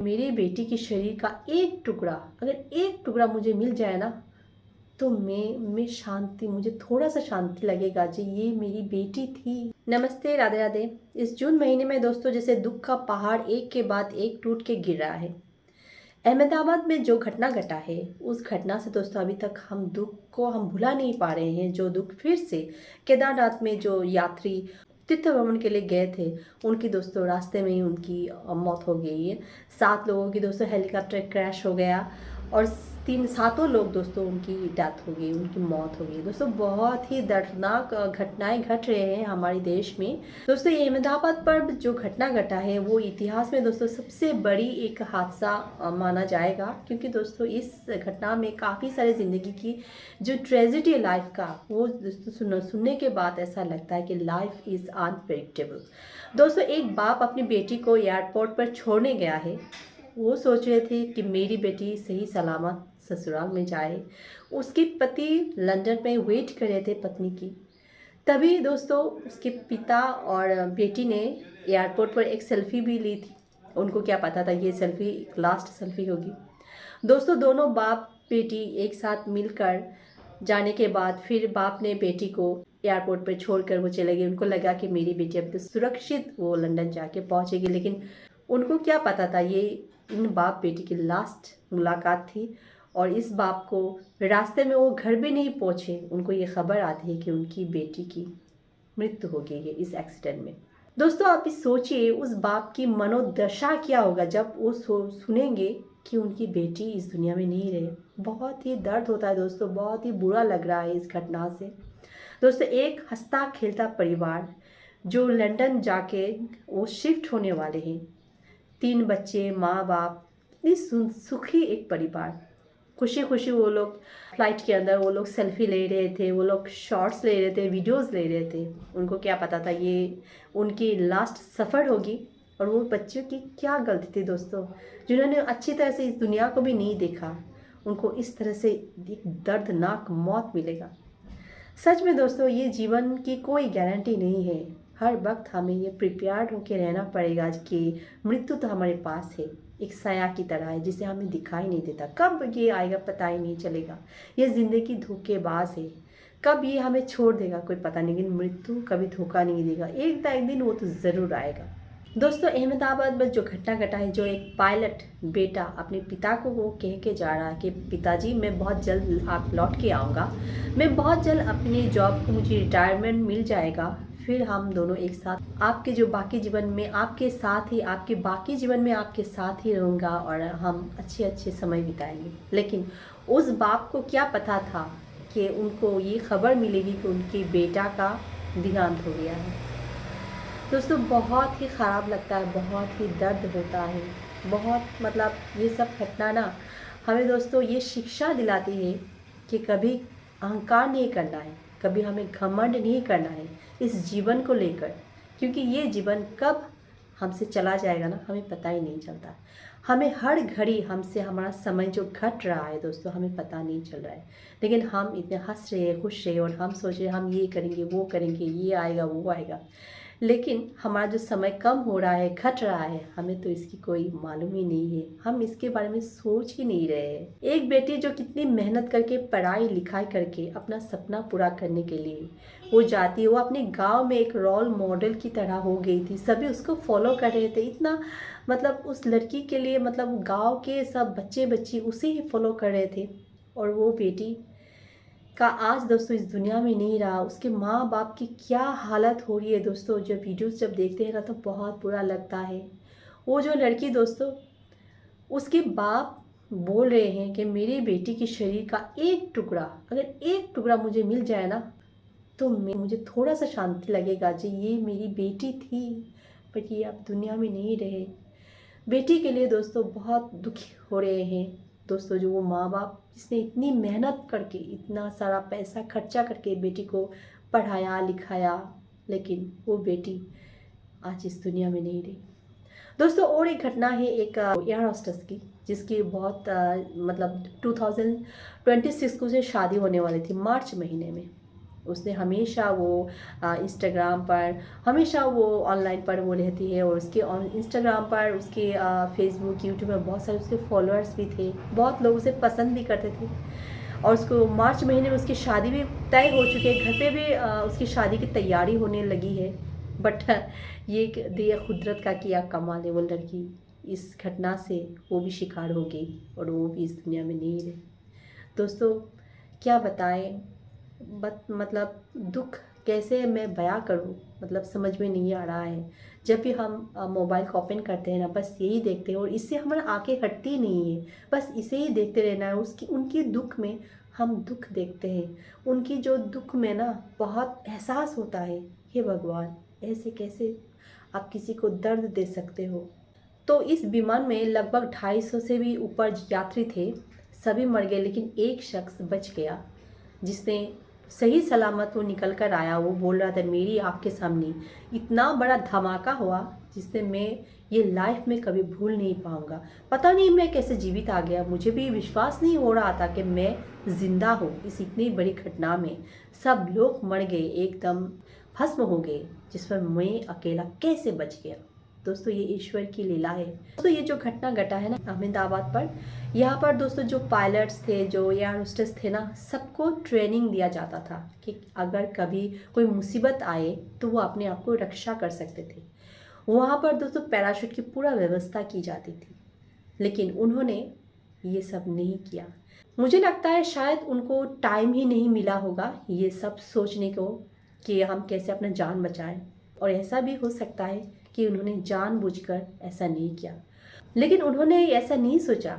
मेरी बेटी के शरीर का एक टुकड़ा, अगर एक टुकड़ा मुझे मिल जाए ना, तो मैं शांति, मुझे थोड़ा सा शांति लगेगा जी, ये मेरी बेटी थी। नमस्ते, राधे राधे। इस जून महीने में दोस्तों जैसे दुख का पहाड़ एक के बाद एक टूट के गिर रहा है। अहमदाबाद में जो घटना घटा है, उस घटना से दोस्तों अभी तक हम दुख को हम भुला नहीं पा रहे हैं। जो दुख फिर से केदारनाथ में जो यात्री तीर्थ भ्रमण के लिए गए थे, उनकी दोस्तों रास्ते में ही उनकी मौत हो गई है। 7 लोगों की दोस्तों हेलीकॉप्टर क्रैश हो गया और 7 लोग दोस्तों उनकी डेथ हो गई, उनकी मौत हो गई। दोस्तों बहुत ही दर्दनाक घटनाएं घट रहे हैं हमारे देश में। दोस्तों ये अहमदाबाद पर जो घटना घटा है वो इतिहास में दोस्तों सबसे बड़ी एक हादसा माना जाएगा, क्योंकि दोस्तों इस घटना में काफ़ी सारे ज़िंदगी की जो ट्रेजिडी है लाइफ का, वो दोस्तों सुनने के बाद ऐसा लगता है कि लाइफ इज़ अनप्रेडिक्टेबल। दोस्तों एक बाप अपनी बेटी को एयरपोर्ट पर छोड़ने गया है। वो सोच रहे थे कि मेरी बेटी सही सलामत ससुराल में जाए। उसके पति लंदन में वेट कर रहे थे पत्नी की। तभी दोस्तों उसके पिता और बेटी ने एयरपोर्ट पर एक सेल्फी भी ली थी। उनको क्या पता था ये सेल्फी लास्ट सेल्फी होगी। दोस्तों दोनों बाप बेटी एक साथ मिलकर जाने के बाद फिर बाप ने बेटी को एयरपोर्ट पर छोड़कर वो चले गए। उनको लगा कि मेरी बेटी अभी तो सुरक्षित वो लंदन जाके पहुंचेगी, लेकिन उनको क्या पता था ये इन बाप बेटी की लास्ट मुलाकात थी। और इस बाप को रास्ते में वो घर भी नहीं पहुंचे, उनको ये खबर आती है कि उनकी बेटी की मृत्यु हो गई है इस एक्सीडेंट में। दोस्तों आप इस सोचिए उस बाप की मनोदशा क्या होगा जब वो सुनेंगे कि उनकी बेटी इस दुनिया में नहीं रहे। बहुत ही दर्द होता है दोस्तों, बहुत ही बुरा लग रहा है इस घटना से। दोस्तों एक हंसता खेलता परिवार जो लंदन जाके वो शिफ्ट होने वाले हैं, 3 बच्चे, माँ बाप, इतनी सुखी एक परिवार, खुशी खुशी वो लोग फ्लाइट के अंदर वो लोग सेल्फी ले रहे थे, वो लोग शॉर्ट्स ले रहे थे, वीडियोस ले रहे थे। उनको क्या पता था ये उनकी लास्ट सफ़र होगी। और वो बच्चों की क्या गलती थी दोस्तों, जिन्होंने अच्छी तरह से इस दुनिया को भी नहीं देखा, उनको इस तरह से एक दर्दनाक मौत मिलेगा। सच में दोस्तों ये जीवन की कोई गारंटी नहीं है। हर वक्त हमें ये प्रिपेयर्ड होकर रहना पड़ेगा कि मृत्यु तो हमारे पास है, एक साया की तरह है जिसे हमें दिखाई नहीं देता। कब ये आएगा पता ही नहीं चलेगा। ये ज़िंदगी धोखेबाज है, कब ये हमें छोड़ देगा कोई पता नहीं, लेकिन मृत्यु कभी धोखा नहीं देगा। एक ना एक दिन वो तो ज़रूर आएगा। दोस्तों अहमदाबाद में जो घटना घटा है, जो एक पायलट बेटा अपने पिता को वो कह के जा रहा है कि पिताजी मैं बहुत जल्द आप लौट के आऊँगा, मैं बहुत जल्द अपनी जॉब को मुझे रिटायरमेंट मिल जाएगा, फिर हम दोनों एक साथ आपके जो बाकी जीवन में आपके साथ ही आपके बाकी जीवन में आपके साथ ही रहूँगा और हम अच्छे अच्छे समय बिताएंगे। लेकिन उस बाप को क्या पता था कि उनको ये खबर मिलेगी कि उनके बेटा का देहांत हो गया है। दोस्तों बहुत ही ख़राब लगता है, बहुत ही दर्द होता है, बहुत मतलब ये सब घटना ना हमें दोस्तों ये शिक्षा दिलाती है कि कभी अहंकार नहीं करना है, कभी हमें घमंड नहीं करना है इस जीवन को लेकर, क्योंकि ये जीवन कब हमसे चला जाएगा ना हमें पता ही नहीं चलता। हमें हर घड़ी हमसे हमारा समय जो घट रहा है दोस्तों हमें पता नहीं चल रहा है, लेकिन हम इतने हंस रहे हैं, खुश रहे और हम सोच रहे हैं हम ये करेंगे वो करेंगे, ये आएगा वो आएगा, लेकिन हमारा जो समय कम हो रहा है, घट रहा है, हमें तो इसकी कोई मालूम ही नहीं है। हम इसके बारे में सोच ही नहीं रहे हैं। एक बेटी जो कितनी मेहनत करके पढ़ाई लिखाई करके अपना सपना पूरा करने के लिए वो जाती है, वो अपने गांव में एक रोल मॉडल की तरह हो गई थी, सभी उसको फॉलो कर रहे थे। इतना मतलब उस लड़की के लिए मतलब गाँव के सब बच्चे बच्ची उसे ही फॉलो कर रहे थे, और वो बेटी का आज दोस्तों इस दुनिया में नहीं रहा। उसके माँ बाप की क्या हालत हो रही है दोस्तों, जो वीडियोस जब देखते हैं ना तो बहुत बुरा लगता है। वो जो लड़की दोस्तों, उसके बाप बोल रहे हैं कि मेरी बेटी के शरीर का एक टुकड़ा, अगर एक टुकड़ा मुझे मिल जाए ना, तो मुझे थोड़ा सा शांति लगेगा जी, ये मेरी बेटी थी, बट ये अब दुनिया में नहीं रहे। बेटी के लिए दोस्तों बहुत दुखी हो रहे हैं दोस्तों, जो वो माँ बाप जिसने इतनी मेहनत करके इतना सारा पैसा खर्चा करके बेटी को पढ़ाया लिखाया, लेकिन वो बेटी आज इस दुनिया में नहीं रही। दोस्तों और एक घटना है एक एयर होस्टेस की, जिसकी बहुत मतलब 2026 को से शादी होने वाली थी मार्च महीने में। उसने हमेशा वो इंस्टाग्राम पर हमेशा वो ऑनलाइन पर वो रहती है, और उसके इंस्टाग्राम पर उसके फेसबुक यूट्यूब में बहुत सारे उसके फॉलोअर्स भी थे, बहुत लोग उसे पसंद भी करते थे। और उसको मार्च महीने में उसकी शादी भी तय हो चुकी है, घर पे भी उसकी शादी की तैयारी होने लगी है। बट ये दिया कुदरत का किया कमाल है, वो लड़की इस घटना से वो भी शिकार हो गई और वो भी इस दुनिया में नहीं रही। दोस्तों क्या बताएं, मतलब दुख कैसे मैं बयां करूं, मतलब समझ में नहीं आ रहा है। जब भी हम मोबाइल को ओपन करते हैं ना, बस यही देखते हैं और इससे हमारी आंखें हटती नहीं है, बस इसे ही देखते रहना है। उसकी उनकी दुख में हम दुख देखते हैं, उनकी जो दुख में ना बहुत एहसास होता है। हे भगवान, ऐसे कैसे आप किसी को दर्द दे सकते हो। तो इस विमान में लगभग 250 से भी ऊपर यात्री थे, सभी मर गए, लेकिन एक शख्स बच गया जिसने सही सलामत वो निकल कर आया। वो बोल रहा था मेरी आँख के सामने इतना बड़ा धमाका हुआ जिसने मैं ये लाइफ में कभी भूल नहीं पाऊंगा। पता नहीं मैं कैसे जीवित आ गया, मुझे भी विश्वास नहीं हो रहा था कि मैं जिंदा हूँ। इस इतनी बड़ी घटना में सब लोग मर गए, एकदम भस्म हो गए, जिस पर मैं अकेला कैसे बच गया। दोस्तों ये ईश्वर की लीला है। दोस्तों ये जो घटना घटा है ना अहमदाबाद पर, यहाँ पर दोस्तों जो पायलट्स थे, जो एयर होस्टेस थे ना, सबको ट्रेनिंग दिया जाता था कि अगर कभी कोई मुसीबत आए तो वो अपने आप को रक्षा कर सकते थे। वहाँ पर दोस्तों पैराशूट की पूरा व्यवस्था की जाती थी, लेकिन उन्होंने ये सब नहीं किया। मुझे लगता है शायद उनको टाइम ही नहीं मिला होगा ये सब सोचने को कि हम कैसे अपना जान बचाएं, और ऐसा भी हो सकता है कि उन्होंने जानबूझकर ऐसा नहीं किया। लेकिन उन्होंने ऐसा नहीं सोचा,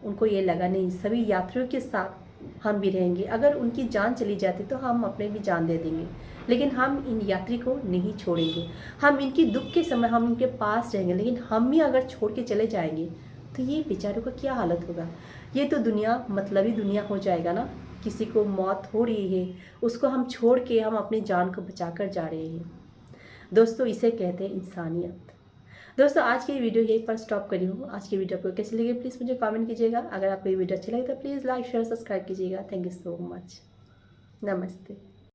उनको ये लगा नहीं सभी यात्रियों के साथ हम भी रहेंगे, अगर उनकी जान चली जाती तो हम अपने भी जान दे देंगे, लेकिन हम इन यात्री को नहीं छोड़ेंगे। हम इनकी दुख के समय हम इनके पास रहेंगे, लेकिन हम ही अगर छोड़ के चले जाएंगे तो ये बेचारों का क्या हालत होगा। ये तो दुनिया मतलबी दुनिया हो जाएगा ना। किसी को मौत हो रही है, उसको हम छोड़ के हम अपनी जान को बचा कर जा रहे हैं। दोस्तों इसे कहते हैं इंसानियत। दोस्तों आज की वीडियो यहीं पर स्टॉप करी हूँ। आज की वीडियो आपको कैसी लगी प्लीज़ मुझे कमेंट कीजिएगा। अगर आपको ये वीडियो अच्छी लगे तो प्लीज़ लाइक शेयर सब्सक्राइब कीजिएगा। Thank you so much. नमस्ते।